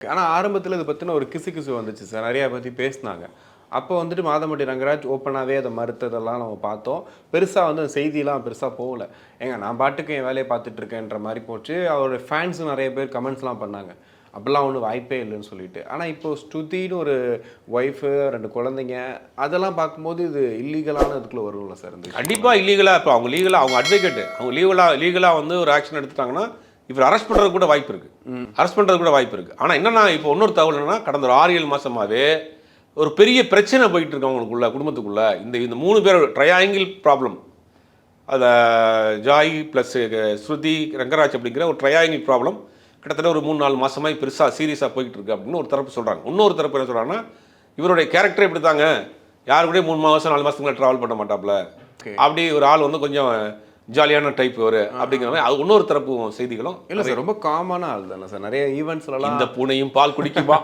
ஆனா ஆரம்பத்துல இத பத்தின ஒரு கிசுகிசு வந்துச்சு சார். நெறைய பத்தி பேசுனாங்க. அப்போ வந்துட்டு மாதம்பட்டி ரங்கராஜ் ஓப்பனாவே அத மறுத்ததெல்லாம் நம்ம பார்த்தோம். பெருசா வந்து அந்த செய்திலாம் பெருசா போகல. ஏங்க நான் பாட்டுக்கு என் வேலைய பார்த்துட்டு இருக்கேன்ற மாரி போச்சு. அவருடைய ஃபேன்ஸும் நெறைய பேர் கமெண்ட்ஸ்லாம் பண்ணாங்க. அப்படிலாம் ஒண்ணும் வாய்ப்பே இல்லன்னு சொல்லிட்டு. ஆனா இப்போ ஸ்ருதின்னு ஒரு ஒய்ஃபு, 2 குழந்தைங்க அதெல்லாம் பார்க்கும்போது இது இல்லீகலான இதுக்குள்ள வரும்ல சார் இந்த விஷயம்? கண்டிப்பா இல்லீகலா இப்போ அவங்க லீகலா அவங்க அட்வொகேட் அவங்க லீகலா வந்து ஒரு ஆக்ஷன் எடுத்துட்டாங்கன்னா இவர் அரெஸ்ட் பண்றது கூட வாய்ப்பு இருக்கு. அரெஸ்ட் பண்றது கூட வாய்ப்பு இருக்கு. ஆனா என்னன்னா இப்போ இன்னொரு தகவல் என்னன்னா கடந்த ஒரு 6-7 மாசமாவே ஒரு பெரிய பிரச்சனை போயிட்டு இருக்கு அவங்களுக்குள்ள குடும்பத்துக்குள்ள இந்த 3 பேர் ட்ரையாங்கிள் ப்ராப்ளம். அத ஜாய் ப்ளஸ் ஸ்ருதி ரங்கராஜ் அப்படிங்கிற ஒரு ட்ரையாங்கிள் ப்ராப்ளம் கிட்டத்தட்ட ஒரு 3-4 மாசமா பெருசா சீரியஸா போயிட்டு இருக்கு அப்படின்னு ஒரு தரப்பு சொல்றாங்க. இன்னொரு தரப்பு என்ன சொல்றாங்கன்னா இவருடைய கேரக்டரே இப்படி தாங்க யாரு கூட 3 மாசம் 4 மாசத்துக்கு மேலே ட்ராவல் பண்ண மாட்டாப்ல அப்படி ஒரு ஆள் வந்து கொஞ்சம் ஜாலியான டைப் ஒரு அப்படிங்கிற மாதிரி அது இன்னொரு தரப்பு செய்திகளும் இல்ல சார் ரொம்ப காமனான ஆள் தானே சார். நெறைய ஈவென்ட்ஸ்லலாம் இந்த பூனையும் பால் குடிக்குமா